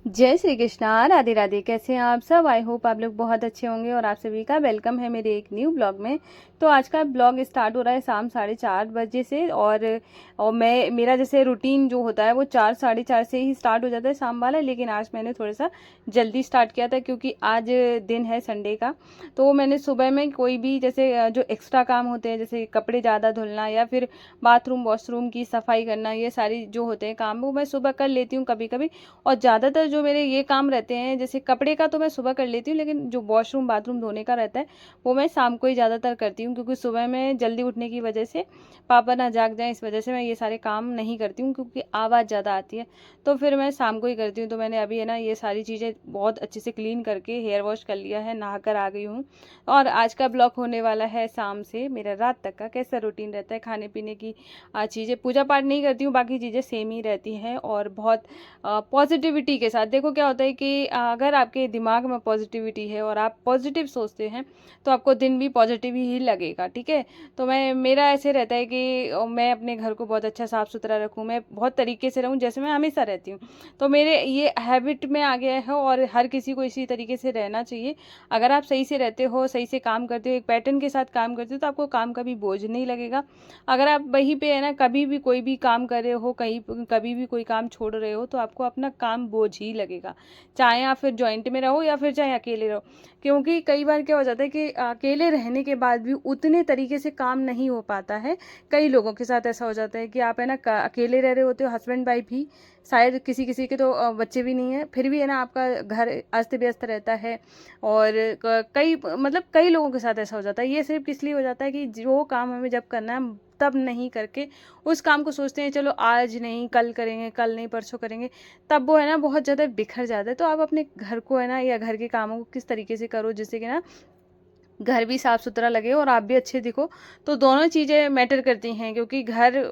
जय श्री कृष्णा, राधे राधे। कैसे हैं आप सब? आई होप आप लोग बहुत अच्छे होंगे और आप सभी का वेलकम है मेरे एक न्यू ब्लॉग में। तो आज का ब्लॉग स्टार्ट हो रहा है शाम 4:30 बजे से और मेरा जैसे रूटीन जो होता है वो 4 साढ़े 4 से ही स्टार्ट हो जाता है शाम वाला, लेकिन आज मैंने थोड़ा सा जल्दी स्टार्ट किया था क्योंकि आज दिन है संडे का। तो मैंने सुबह में कोई भी जैसे जो एक्स्ट्रा काम होते हैं जैसे कपड़े ज़्यादा धुलना या फिर बाथरूम वॉशरूम की सफाई करना, ये सारी जो होते हैं काम वो मैं सुबह कर लेती हूँ कभी कभी। और ज़्यादातर जो मेरे ये काम रहते हैं जैसे कपड़े का तो मैं सुबह कर लेती हूँ, लेकिन जो वॉशरूम बाथरूम धोने का रहता है वो मैं शाम को ही ज़्यादातर करती हूँ, क्योंकि सुबह में जल्दी उठने की वजह से पापा ना जाग जाएं, इस वजह से मैं ये सारे काम नहीं करती हूँ क्योंकि आवाज़ ज़्यादा आती है। तो फिर मैं शाम को ही करती हूँ। तो मैंने अभी है ना ये सारी चीज़ें बहुत अच्छे से क्लीन करके हेयर वॉश कर लिया है, नहा कर आ गई हूँ। और आज का ब्लॉग होने वाला है शाम से मेरा रात तक का कैसा रूटीन रहता है खाने पीने की चीज़ें। पूजा पाठ नहीं करती हूँ, बाकी चीज़ें सेम ही रहती हैं और बहुत पॉजिटिविटी के साथ। देखो क्या होता है कि अगर आपके दिमाग में पॉजिटिविटी है और आप पॉजिटिव सोचते हैं तो आपको दिन भी पॉजिटिव ही लगेगा, ठीक है। तो मेरा ऐसे रहता है कि मैं अपने घर को बहुत अच्छा साफ़ सुथरा रखूँ, मैं बहुत तरीके से रहूँ जैसे मैं हमेशा रहती हूँ। तो मेरे ये हैबिट में आ गया है और हर किसी को इसी तरीके से रहना चाहिए। अगर आप सही से रहते हो, सही से काम करते हो, एक पैटर्न के साथ काम करते हो तो आपको काम का भी बोझ नहीं लगेगा। अगर आप वहीं पे है ना कभी भी कोई भी काम कर रहे हो, कहीं कभी भी कोई काम छोड़ रहे हो तो आपको अपना काम बोझ ही लगेगा, चाहे आप फिर जॉइंट में रहो या फिर चाहे अकेले रहो। क्योंकि कई बार क्या हो जाता है कि अकेले रहने के बाद भी उतने तरीके से काम नहीं हो पाता है। कई लोगों के साथ ऐसा हो जाता है कि आप है ना अकेले रह रहे होते हो, हस्बैंड वाइफ ही, शायद किसी किसी के तो बच्चे भी नहीं है, फिर भी है ना आपका घर अस्त व्यस्त रहता है। और कई मतलब कई लोगों के साथ ऐसा हो जाता है। ये सिर्फ इसलिए हो जाता है कि जो काम हमें जब करना है तब नहीं करके उस काम को सोचते हैं चलो आज नहीं कल करेंगे, कल नहीं परसों करेंगे, तब वो है ना बहुत ज़्यादा बिखर जाता है। तो आप अपने घर को है ना या घर के कामों को किस तरीके से करो जिससे कि ना घर भी साफ़ सुथरा लगे और आप भी अच्छे दिखो। तो दोनों चीज़ें मैटर करती हैं, क्योंकि घर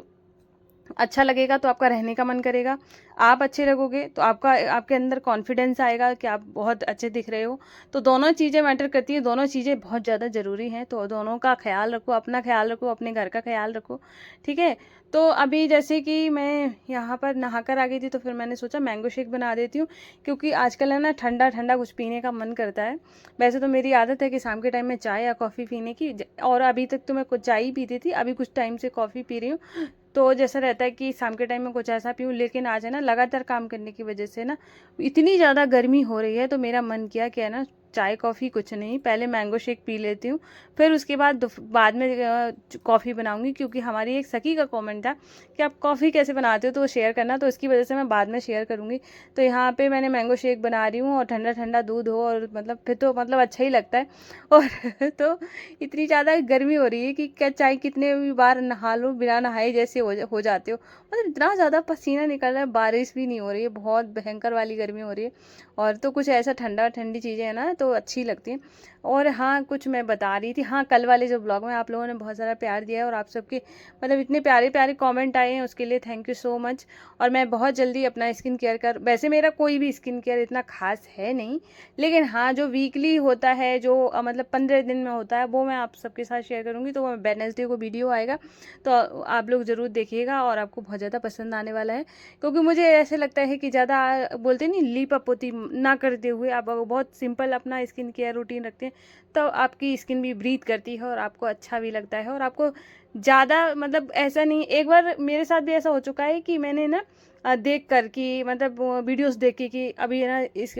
अच्छा लगेगा तो आपका रहने का मन करेगा, आप अच्छे लगोगे तो आपके अंदर कॉन्फिडेंस आएगा कि आप बहुत अच्छे दिख रहे हो। तो दोनों चीज़ें मैटर करती हैं, दोनों चीज़ें बहुत ज़्यादा ज़रूरी हैं। तो दोनों का ख्याल रखो, अपना ख्याल रखो, अपने घर का ख्याल रखो, ठीक है। तो अभी जैसे कि मैं यहाँ पर नहा कर आ गई थी तो फिर मैंने सोचा मैंगो शेक बना देती हूँ, क्योंकि आजकल है ना ठंडा ठंडा कुछ पीने का मन करता है। वैसे तो मेरी आदत है कि शाम के टाइम में चाय या कॉफ़ी पीने की, और अभी तक तो मैं कुछ चाय ही पीती थी, अभी कुछ टाइम से कॉफ़ी पी रही हूँ। तो जैसा रहता है कि शाम के टाइम में कुछ ऐसा पीऊँ, लेकिन आज है ना लगातार काम करने की वजह से ना इतनी ज़्यादा गर्मी हो रही है तो मेरा मन किया कि है ना चाय कॉफ़ी कुछ नहीं, पहले मैंगो शेक पी लेती हूँ, फिर उसके बाद में कॉफ़ी बनाऊँगी। क्योंकि हमारी एक सखी का कमेंट था कि आप कॉफ़ी कैसे बनाते हो तो वो शेयर करना, तो इसकी वजह से मैं बाद में शेयर करूँगी। तो यहाँ पे मैंने मैंगो शेक बना रही हूँ और ठंडा ठंडा दूध हो और मतलब फिर तो मतलब अच्छा ही लगता है। और तो इतनी ज़्यादा गर्मी हो रही है कि क्या चाहे कितने भी बार नहा लो बिना नहाए जैसे हो जाते हो। मतलब इतना ज़्यादा पसीना निकल रहा है, बारिश भी नहीं हो रही है, बहुत भयंकर वाली गर्मी हो रही है। और तो कुछ ऐसा ठंडा ठंडी चीज़ें हैं ना तो अच्छी लगती हैं। और हाँ, कुछ मैं बता रही थी, हाँ कल वाले जो ब्लॉग में आप लोगों ने बहुत सारा प्यार दिया है और आप सबके मतलब इतने प्यारे प्यारे कमेंट आए हैं, उसके लिए थैंक यू सो मच। और मैं बहुत जल्दी अपना स्किन केयर वैसे मेरा कोई भी स्किन केयर इतना खास है नहीं, लेकिन हाँ जो वीकली होता है, जो मतलब 15 दिन में होता है, वो मैं आप सबके साथ शेयर करूँगी। तो वेडनेसडे को वीडियो आएगा तो आप लोग ज़रूर देखिएगा और आपको बहुत ज़्यादा पसंद आने वाला है। क्योंकि मुझे ऐसे लगता है कि ज़्यादा बोलते नहीं लीप अपोती ना करते हुए आप बहुत सिंपल अपना स्किन केयर रूटीन रखते हैं तो आपकी स्किन भी ब्रीथ करती है और आपको अच्छा भी लगता है। और आपको ज़्यादा मतलब ऐसा नहीं, एक बार मेरे साथ भी ऐसा हो चुका है कि मैंने ना देख कर कि मतलब वीडियोस देख के कि अभी है ना इस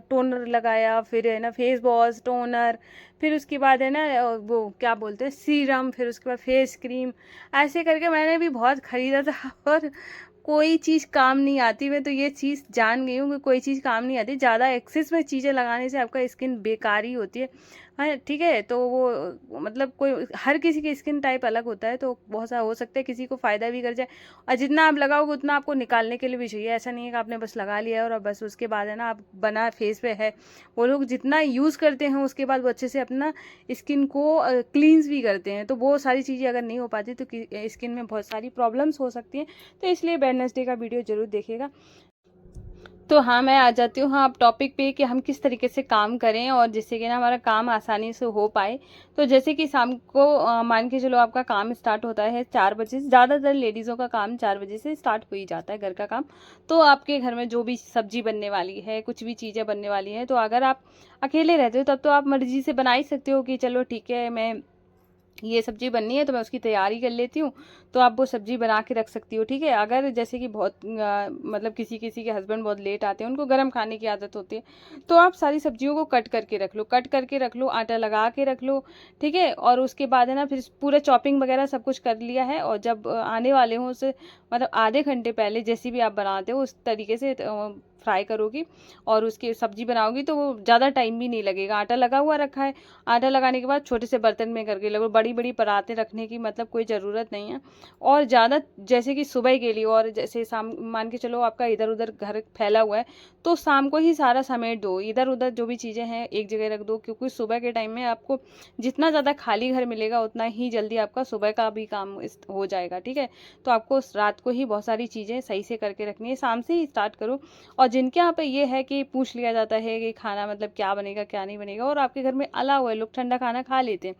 टोनर लगाया, फिर है ना फेस वॉश टोनर, फिर उसके बाद है ना वो क्या बोलते हैं सीरम, फिर उसके बाद फेस क्रीम, ऐसे करके मैंने भी बहुत ख़रीदा था। और कोई चीज़ काम नहीं आती। मैं तो ये चीज़ जान गई हूँ कि कोई चीज़ काम नहीं आती, ज़्यादा एक्सेस में चीज़ें लगाने से आपका स्किन बेकार ही होती है। हाँ ठीक है, तो वो मतलब कोई हर किसी की स्किन टाइप अलग होता है, तो बहुत सा हो सकता है किसी को फ़ायदा भी कर जाए। और जितना आप लगाओगे उतना आपको निकालने के लिए भी चाहिए। ऐसा नहीं है कि आपने बस लगा लिया है और बस उसके बाद है ना आप बना फेस पे है। वो लोग जितना यूज़ करते हैं उसके बाद वो अच्छे से अपना स्किन को क्लींस भी करते हैं। तो वो सारी चीज़ें अगर नहीं हो पाती तो स्किन में बहुत सारी प्रॉब्लम्स हो सकती हैं। तो इसलिए वेडनेसडे का वीडियो ज़रूर देखिएगा। तो हाँ, मैं आ जाती हूँ हाँ अब टॉपिक पे कि हम किस तरीके से काम करें और जिससे कि ना हमारा काम आसानी से हो पाए। तो जैसे कि शाम को मान के चलो आपका काम स्टार्ट होता है 4 बजे से, ज़्यादातर लेडीज़ों का काम 4 बजे से स्टार्ट हो ही जाता है घर का काम। तो आपके घर में जो भी सब्जी बनने वाली है, कुछ भी चीज़ें बनने वाली हैं, तो अगर आप अकेले रहते हो तब तो आप मर्ज़ी से बना ही सकते हो कि चलो ठीक है, मैं ये सब्जी बननी है तो मैं उसकी तैयारी कर लेती हूँ, तो आप वो सब्जी बना के रख सकती हो, ठीक है। अगर जैसे कि बहुत मतलब किसी किसी के हस्बैंड बहुत लेट आते हैं, उनको गर्म खाने की आदत होती है, तो आप सारी सब्जियों को कट करके रख लो, आटा लगा के रख लो, ठीक है। और उसके बाद है ना फिर पूरा चॉपिंग वगैरह सब कुछ कर लिया है, और जब आने वाले हों उसे मतलब आधे घंटे पहले जैसी भी आप बनाते हो उस तरीके से फ्राई करोगी और उसकी सब्जी बनाओगी तो वो ज़्यादा टाइम भी नहीं लगेगा। आटा लगा हुआ रखा है, आटा लगाने के बाद छोटे से बर्तन में करके लगो, बड़ी बड़ी परातें रखने की मतलब कोई ज़रूरत नहीं है। और ज़्यादा जैसे कि सुबह के लिए और जैसे शाम मान के चलो आपका इधर उधर घर फैला हुआ है, तो शाम को ही सारा समेट दो, इधर उधर जो भी चीज़ें हैं एक जगह रख दो, क्योंकि सुबह के टाइम में आपको जितना ज़्यादा खाली घर मिलेगा उतना ही जल्दी आपका सुबह का भी काम हो जाएगा, ठीक है। तो आपको रात को ही बहुत सारी चीज़ें सही से करके रखनी है, शाम से ही स्टार्ट करो। और जिनके यहाँ पे ये है कि पूछ लिया जाता है कि खाना मतलब क्या बनेगा क्या नहीं बनेगा, और आपके घर में अला हुआ है, लोग ठंडा खाना खा लेते हैं,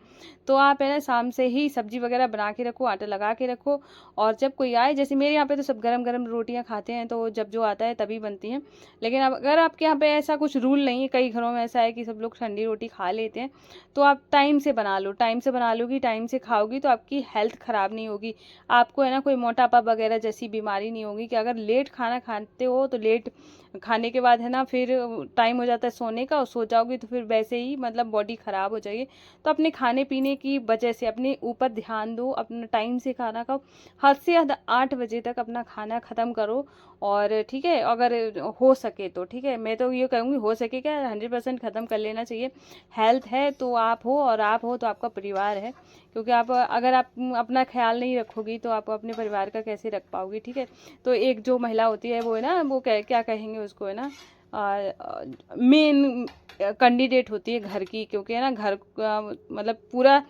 तो आप है ना शाम से ही सब्जी वगैरह बना के रखो, आटा लगा के रखो। और जब कोई आए, जैसे मेरे यहाँ पे तो सब गरम गरम रोटियां खाते हैं, तो जब जो आता है तभी बनती हैं। लेकिन अब अगर आपके यहाँ पे ऐसा कुछ रूल नहीं है, कई घरों में ऐसा है कि सब लोग ठंडी रोटी खा लेते हैं, तो आप टाइम से बना लो, टाइम से बना लोगी, टाइम से खाओगी, तो आपकी हेल्थ ख़राब नहीं होगी, आपको है ना कोई मोटापा वगैरह जैसी बीमारी नहीं होगी। कि अगर लेट खाना खाते हो तो लेट खाने के बाद है ना फिर टाइम हो जाता है सोने का, और सो जाओगी तो फिर वैसे ही मतलब बॉडी ख़राब हो जाएगी। तो अपने खाने पीने की वजह से अपने ऊपर ध्यान दो, अपना टाइम से खाना खाओ, हद से हद 8 बजे तक अपना खाना ख़त्म करो। और ठीक है, अगर हो सके तो ठीक है, मैं तो ये कहूँगी हो सके क्या 100% ख़त्म कर लेना चाहिए। हेल्थ है तो आप हो, और आप हो तो आपका परिवार है, क्योंकि आप अगर आप अपना ख्याल नहीं रखोगी तो आप अपने परिवार का कैसे रख पाओगी, ठीक है। तो एक जो महिला होती है वो है ना, वो क्या कहेंगे उसको, है ना मेन कैंडिडेट होती है घर की, क्योंकि है ना घर का मतलब पूरा,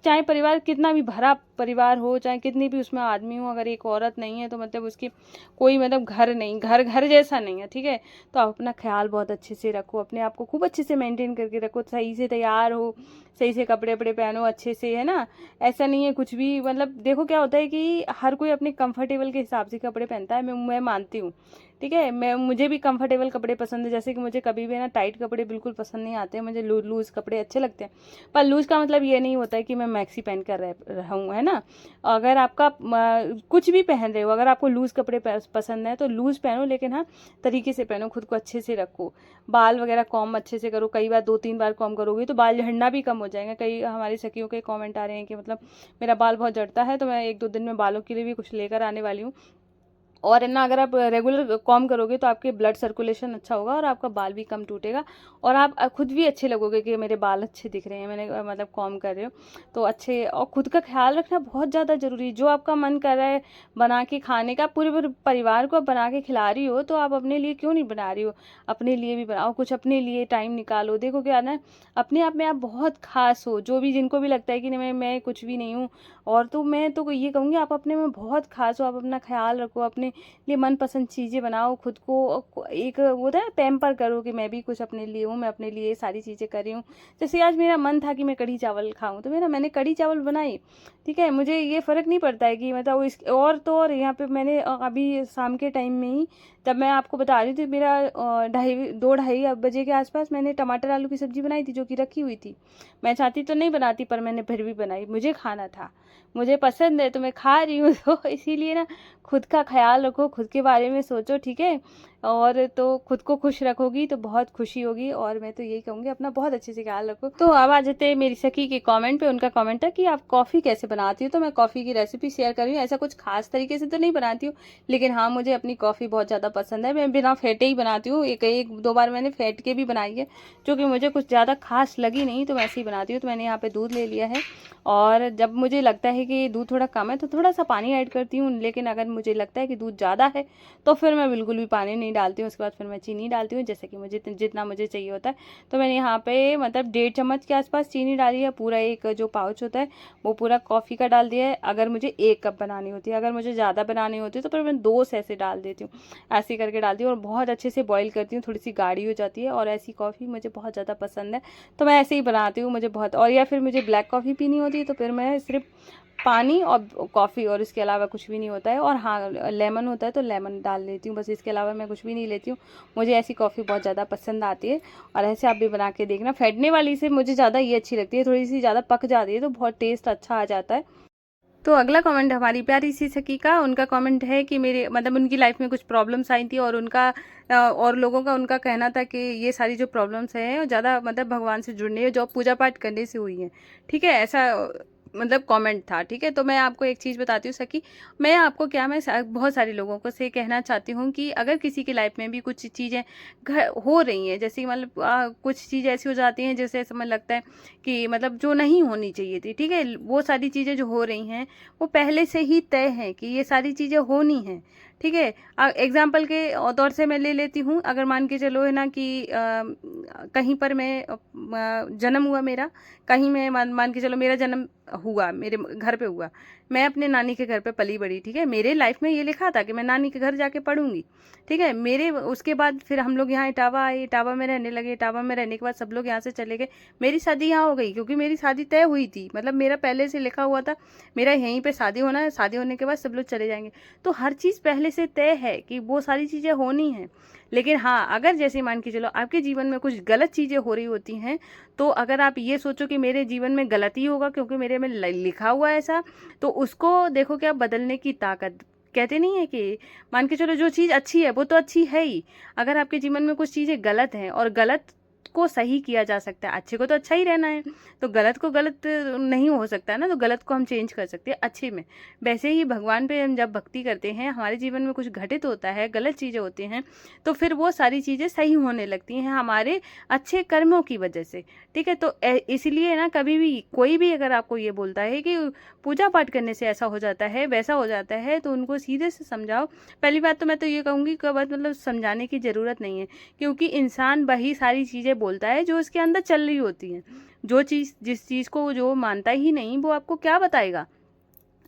चाहे परिवार कितना भी भरा परिवार हो, चाहे कितनी भी उसमें आदमी हो, अगर एक औरत नहीं है तो मतलब उसकी कोई मतलब घर नहीं, घर घर जैसा नहीं है, ठीक है। तो आप अपना ख्याल बहुत अच्छे से रखो, अपने आप को खूब अच्छे से मेंटेन करके रखो, सही से तैयार हो, सही से कपड़े वपड़े पहनो अच्छे से, है ना। ऐसा नहीं है कुछ भी, मतलब देखो क्या होता है कि हर कोई अपने कंफर्टेबल के हिसाब से कपड़े पहनता है, मैं मानती हूँ, ठीक है। मुझे भी कंफर्टेबल कपड़े पसंद है, जैसे कि मुझे कभी भी ना टाइट कपड़े बिल्कुल पसंद नहीं आते हैं, मुझे लूज़ कपड़े अच्छे लगते हैं। पर लूज़ का मतलब ये नहीं होता है कि मैं मैक्सी पहन कर रहूँ, है ना। अगर आपका कुछ भी पहन रहे हो, अगर आपको लूज़ कपड़े पसंद है तो लूज़ पहनो, लेकिन हाँ तरीके से पहनो, खुद को अच्छे से रखो, बाल वगैरह कॉम अच्छे से करो, कई बार 2-3 बार कॉम करोगे तो बाल झड़ना भी कम हो जाएगा। कई हमारी सखियों के कमेंट आ रहे हैं कि मतलब मेरा बाल बहुत झड़ता है, तो मैं 1-2 दिन में बालों के लिए भी कुछ लेकर आने वाली हूँ। और है ना, अगर आप रेगुलर कॉम करोगे तो आपके ब्लड सर्कुलेशन अच्छा होगा और आपका बाल भी कम टूटेगा, और आप खुद भी अच्छे लगोगे कि मेरे बाल अच्छे दिख रहे हैं, मैंने मतलब कॉम कर रहे हो तो अच्छे। और खुद का ख्याल रखना बहुत ज़्यादा ज़रूरी है। जो आपका मन कर रहा है बना के खाने का, पूरे परिवार को आप बना के खिला रही हो, तो आप अपने लिए क्यों नहीं बना रही हो, अपने लिए भी बनाओ, कुछ अपने लिए टाइम निकालो। देखो क्या ना, अपने आप में आप बहुत खास हो, जो भी जिनको भी लगता है कि नहीं मैं कुछ भी नहीं हूँ, और तो मैं तो ये कहूँगी आप अपने में बहुत खास हो, आप अपना ख्याल रखो, अपने लिए मनपसंद चीज़ें बनाओ, खुद को एक वो होता है पैम्पर करो कि मैं भी कुछ अपने लिए हूँ, मैं अपने लिए सारी चीज़ें कर रही हूँ। जैसे आज मेरा मन था कि मैं कढ़ी चावल खाऊं, तो मैंने कढ़ी चावल बनाई, ठीक है। मुझे ये फ़र्क नहीं पड़ता है कि मतलब इस और तो और यहाँ पे मैंने अभी शाम के टाइम में ही, तब मैं आपको बता रही थी, मेरा 2-2:30 बजे के आसपास मैंने टमाटर आलू की सब्ज़ी बनाई थी, जो कि रखी हुई थी। मैं चाहती तो नहीं बनाती, पर मैंने फिर भी बनाई, मुझे खाना था, मुझे पसंद है तो मैं खा रही हूँ। तो इसीलिए ना खुद का ख्याल रखो, खुद के बारे में सोचो, ठीक है। और तो खुद को खुश रखोगी तो बहुत खुशी होगी, और मैं तो यही कहूँगी अपना बहुत अच्छे से ख्याल रखो। तो अब आ जाते हैं मेरी सखी के कमेंट पे। उनका कमेंट था कि आप कॉफ़ी कैसे बनाती हो, तो मैं कॉफ़ी की रेसिपी शेयर कर रही हूँ। ऐसा कुछ खास तरीके से तो नहीं बनाती हूँ, लेकिन हाँ मुझे अपनी कॉफ़ी बहुत ज़्यादा पसंद है, मैं बिना फेंटे ही बनाती हूँ। एक दो बार मैंने फेंट के भी बनाई है, जो कि मुझे कुछ ज़्यादा खास लगी नहीं, तो मैं ऐसे ही बनाती हूँ। तो मैंने यहाँ पे दूध ले लिया है, और जब मुझे लगता है कि दूध थोड़ा कम है तो थोड़ा सा पानी ऐड करती हूँ, लेकिन अगर मुझे लगता है कि दूध ज़्यादा है तो फिर मैं बिल्कुल भी पानी नहीं नहीं डालती हूँ, उसके बाद फिर मैं चीनी डालती हूँ जैसे कि मुझे जितना मुझे चाहिए होता है। तो मैंने यहाँ पे मतलब 1.5 चम्मच के आसपास चीनी डाली है। पूरा एक जो पाउच होता है वो पूरा कॉफ़ी का डाल दिया है। अगर मुझे 1 कप बनानी होती है, अगर मुझे ज़्यादा बनानी होती है तो फिर मैं 2 से ऐसे डाल देती हूँ। ऐसे करके डालती हूँ और बहुत अच्छे से बॉईल करती हूँ, थोड़ी सी गाढ़ी हो जाती है। और ऐसी कॉफ़ी मुझे बहुत ज़्यादा पसंद है, तो मैं ऐसे ही बनाती हूँ मुझे बहुत। और या फिर मुझे ब्लैक कॉफ़ी पीनी होती है तो फिर मैं सिर्फ पानी और कॉफ़ी और इसके अलावा कुछ भी नहीं होता है। और हाँ, लेमन होता है तो लेमन डाल लेती हूँ, बस इसके अलावा मैं कुछ भी नहीं लेती हूँ। मुझे ऐसी कॉफ़ी बहुत ज़्यादा पसंद आती है और ऐसे आप भी बना के देखना। फेंटने वाली से मुझे ज़्यादा ये अच्छी लगती है, थोड़ी सी ज़्यादा पक जाती है तो बहुत टेस्ट अच्छा आ जाता है। तो अगला कमेंट हमारी प्यारी सी सखी का, उनका कमेंट है कि मेरे मतलब उनकी लाइफ में कुछ प्रॉब्लम्स आई थी और उनका और लोगों का उनका कहना था कि ये सारी जो प्रॉब्लम्स हैं ज़्यादा मतलब भगवान से जुड़ने जो पूजा पाठ करने से हुई हैं। ठीक है, ऐसा मतलब कमेंट था। ठीक है, तो मैं आपको एक चीज़ बताती हूँ सखी, मैं आपको क्या मैं बहुत सारे लोगों को से कहना चाहती हूँ कि अगर किसी की लाइफ में भी कुछ चीज़ें हो रही हैं, जैसे मतलब कुछ चीज़ ऐसी हो जाती हैं जैसे समझ लगता है कि मतलब जो नहीं होनी चाहिए थी। ठीक है, वो सारी चीज़ें जो हो रही हैं वो पहले से ही तय है कि ये सारी चीज़ें होनी हैं। ठीक है, एग्जाम्पल के तौर से मैं ले लेती हूँ। अगर मान के चलो है ना कि कहीं पर मैं जन्म हुआ मेरा, कहीं मैं मान के चलो मेरा जन्म हुआ मेरे घर पे हुआ, मैं अपने नानी के घर पे पली बड़ी। ठीक है, मेरे लाइफ में ये लिखा था कि मैं नानी के घर जाके पढ़ूंगी। ठीक है, मेरे उसके बाद फिर हम लोग यहाँ इटावा आए, इटावा में रहने लगे। इटावा में रहने के बाद सब लोग यहाँ से चले गए। मेरी शादी यहाँ हो गई क्योंकि मेरी शादी तय हुई थी, मतलब मेरा पहले से लिखा हुआ था मेरा यहीं पे शादी होना है, शादी होने के बाद सब लोग चले जाएंगे। तो हर चीज़ पहले से तय है कि वो सारी चीज़ें होनी हैं। लेकिन हाँ, अगर जैसे मान के चलो आपके जीवन में कुछ गलत चीज़ें हो रही होती हैं, तो अगर आप ये सोचो कि मेरे जीवन में गलत ही होगा क्योंकि मेरे में लिखा हुआ है ऐसा, तो उसको देखो क्या बदलने की ताकत। कहते नहीं है कि मान के चलो जो चीज़ अच्छी है वो तो अच्छी है ही। अगर आपके जीवन में कुछ चीज़ें गलत हैं और गलत को सही किया जा सकता है, अच्छे को तो अच्छा ही रहना है, तो गलत को गलत नहीं हो सकता है ना, तो गलत को हम चेंज कर सकते हैं अच्छे में। वैसे ही भगवान पे हम जब भक्ति करते हैं, हमारे जीवन में कुछ घटित होता है, गलत चीज़ें होती हैं, तो फिर वो सारी चीज़ें सही होने लगती हैं हमारे अच्छे कर्मों की वजह से। ठीक है, तो इसलिए ना कभी भी कोई भी अगर आपको ये बोलता है कि पूजा पाठ करने से ऐसा हो जाता है वैसा हो जाता है, तो उनको सीधे से समझाओ। पहली बात तो मैं तो ये कहूँगी कि बात मतलब समझाने की ज़रूरत नहीं है, क्योंकि इंसान वही सारी चीज़ें बोलता है जो उसके अंदर चल रही होती हैं। जो चीज़ जिस चीज़ को जो मानता ही नहीं वो आपको क्या बताएगा।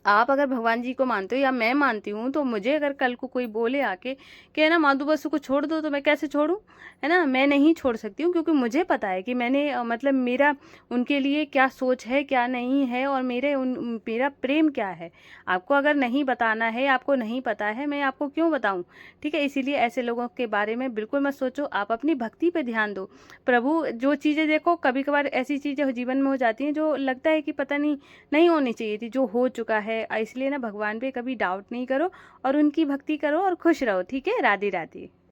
आप अगर भगवान जी को मानते हो या मैं मानती हूँ, तो मुझे अगर कल को कोई बोले आके कि है ना माधु बसु को छोड़ दो, तो मैं कैसे छोड़ूं, है ना। मैं नहीं छोड़ सकती हूँ क्योंकि मुझे पता है कि मैंने मतलब मेरा उनके लिए क्या सोच है क्या नहीं है, और मेरा प्रेम क्या है। आपको अगर नहीं बताना है, आपको नहीं पता है, मैं आपको क्यों बताऊँ। ठीक है, इसीलिए ऐसे लोगों के बारे में बिल्कुल मत सोचो। आप अपनी भक्ति पे ध्यान दो। प्रभु जो चीज़ें देखो, कभी कभार ऐसी चीज़ें जीवन में हो जाती हैं जो लगता है कि पता नहीं नहीं होनी चाहिए थी, जो हो चुका है। इसलिए ना भगवान पे कभी डाउट नहीं करो और उनकी भक्ति करो और खुश रहो। ठीक है, राधे राधे।